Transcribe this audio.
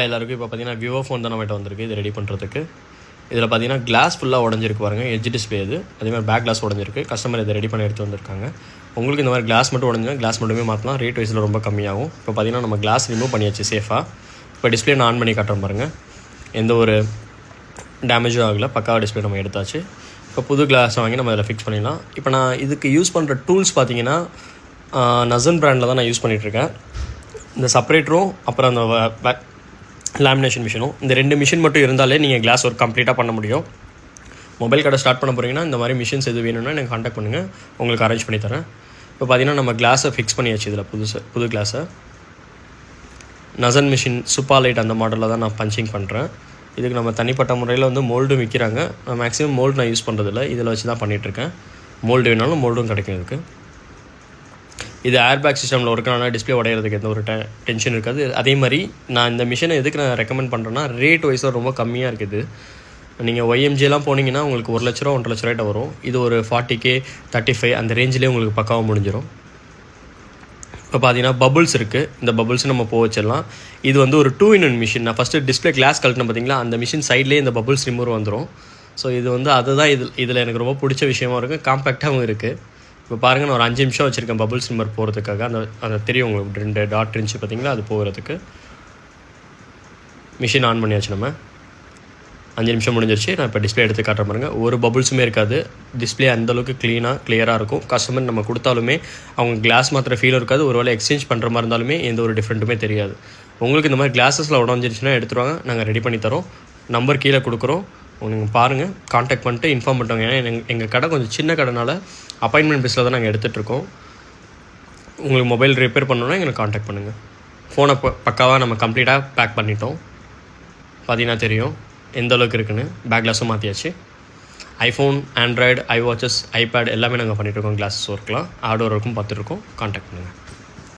எல்லாருக்கும் இப்போ பார்த்தீங்கன்னா விவோ ஃபோன் தான் நம்மகிட்ட வந்திருக்கு இது ரெடி பண்ணுறதுக்கு. இதில் பார்த்தீங்கன்னா கிளாஸ் ஃபுல்லாக உடஞ்சிருக்கு பாருங்கள், எட்ஜ் டிஸ்பிளே இது. அதேமாதிரி பேக் கிளாஸ் உடஞ்சிருக்கு. கஸ்டமர் இதை ரெடி பண்ணி எடுத்து வந்திருக்காங்க. உங்களுக்கு இந்த மாதிரி கிளாஸ் மட்டும் உடஞ்சினா கிளாஸ் மட்டுமே மாற்றலாம். ரேட் வைஸில் ரொம்ப கம்மியாகும். இப்போ பார்த்தீங்கன்னா நம்ம கிளாஸ் ரிமூவ் பண்ணியாச்சு சேஃபாக. இப்போ டிஸ்பிளே நான் ஆன் பண்ணி காட்டுறேன் பாருங்கள். எந்த ஒரு டேமேஜும் ஆகலை, பக்காவாக டிஸ்பிளே நம்ம எடுத்தாச்சு. இப்போ புது கிளாஸ் வாங்கி நம்ம அதில் ஃபிக்ஸ் பண்ணிடலாம். இப்போ நான் இதுக்கு யூஸ் பண்ணுற டூல்ஸ் பார்த்தீங்கன்னா நசன் பிராண்டில் தான் நான் யூஸ் பண்ணிகிட்ருக்கேன். இந்த செப்பரேட்டரும் அப்புறம் அந்த லேமினேஷன் மிஷினும், இந்த 2 மிஷின் மட்டும் இருந்தாலே நீங்கள் கிளாஸ் ஒர்க் கம்ப்ளீட்டாக பண்ண முடியும். மொபைல் கடை ஸ்டார்ட் பண்ண போகிறீங்கன்னா இந்த மாதிரி மிஷின்ஸ் எது வேணும்னா எனக்கு கான்டாக்ட் பண்ணுங்கள், உங்களுக்கு அரேஞ்ச் பண்ணி தரேன். இப்போ பார்த்தீங்கன்னா நம்ம கிளாஸை ஃபிக்ஸ் பண்ணியாச்சு. இதில் புது கிளாஸை நசன் மிஷின் சூப்பர் லைட் அந்த மாடலில் தான் நான் பஞ்சிங் பண்ணுறேன். இதுக்கு நம்ம தனிப்பட்ட முறையில் மோல்டும் விற்கிறாங்க. நான் மேக்ஸிமம் மோல்டு நான் யூஸ் பண்ணுறதில்ல, இதில் வச்சு தான் பண்ணிகிட்ருக்கேன். மோல்டு வேணாலும் மோல்டும் கிடைக்கும் இதுக்கு. இது ஏர்பேக் சிஸ்டமில் ஒர்க்கான டிஸ்பிளே உடையிறதுக்கு எந்த ஒரு டென்ஷன் இருக்காது. அதே மாதிரி நான் இந்த மிஷினை எதுக்கு நான் ரெக்கமெண்ட் பண்ணுறேன்னா ரேட் வைஸாக ரொம்ப கம்மியாக இருக்குது. நீங்கள் ஒய்எம்ஜிலாம் போனீங்கன்னா உங்களுக்கு 1 லட்ச ரூபா 1.5 லட்ச ரூபாய்ட்ட வரும். இது ஒரு 40K 35 அந்த ரேஞ்சிலே உங்களுக்கு பக்காவாக முடிஞ்சிடும். இப்போ பார்த்தீங்கன்னா பபுள்ஸ் இருக்குது. இந்த பபுள்ஸ் நம்ம போக வச்சிடலாம். இது ஒரு 2-in-1 மிஷின். நான் ஃபஸ்ட்டு டிஸ்பிளே கிளாஸ் கழட்டினேன் பார்த்தீங்களா, அந்த மிஷின் சைட்லேயே இந்த பபுள்ஸ் ரிமூவ் வந்துடும். ஸோ இது அதுதான் இதில் எனக்கு ரொம்ப பிடிச்ச விஷயமா இருக்குது. காம்பேக்டாகவும் இருக்குது. இப்போ பாருங்கள், நான் ஒரு 5 நிமிஷம் வச்சுருக்கேன் பபுள்ஸ் ரிமூவர் போகிறதுக்காக. அந்த தெரியும் உங்களுக்கு 2 டாட் இருந்துச்சு பார்த்தீங்களா, அது போகிறதுக்கு. மிஷின் ஆன் பண்ணியாச்சு. நம்ம 5 நிமிஷம் முடிஞ்சிருச்சு. நான் இப்போ டிஸ்பிளே எடுத்து காட்டுற பாருங்க. ஒரு பபுள்ஸுமே இருக்காது. டிஸ்பிளே அந்தளவுக்கு கிளியராக இருக்கும். கஸ்டமர் நம்ம கொடுத்தாலுமே அவங்க கிளாஸ் மாத்திர ஃபீல் இருக்காது. ஒரு வேளை எக்ஸ்சேஞ்ச் பண்ணுற மாதிரி இருந்தாலுமே எந்த ஒரு டிஃப்ரெண்ட்டுமே தெரியாது. உங்களுக்கு இந்த மாதிரி கிளாஸஸில் உடஞ்சிருச்சுன்னா எடுத்துருவாங்க, நாங்கள் ரெடி பண்ணி தரோம். நம்பர் கீழே கொடுக்குறோம், நீங்கள் பாருங்கள், கான்டாக்ட் பண்ணிட்டு இன்ஃபார்ம் பண்ணுவாங்க. ஏன்னா எங்கள் கடை கொஞ்சம் சின்ன கடைனால அப்பாயின்மெண்ட் பேஸில் தான் நாங்கள் எடுத்துகிட்ருக்கோம். உங்களுக்கு மொபைல் ரிப்பேர் பண்ணணுன்னா எங்களுக்கு கான்டாக்ட் பண்ணுங்கள். ஃபோனை பக்காவாக நம்ம கம்ப்ளீட்டாக பேக் பண்ணிட்டோம். பார்த்தீங்கன்னா தெரியும் எந்த அளவுக்கு இருக்குன்னு. பேக் கிளாஸும் மாற்றியாச்சு. ஐஃபோன், ஆண்ட்ராய்டு, ஐவாட்சஸ், ஐபேட் எல்லாமே நாங்கள் பண்ணிகிட்ருக்கோம். கிளாஸஸ் ஒர்க்லாம் ஹார்ட்வேர் ஒர்க்கும் பார்த்துட்ருக்கோம். கான்டாக்ட் பண்ணுங்கள்.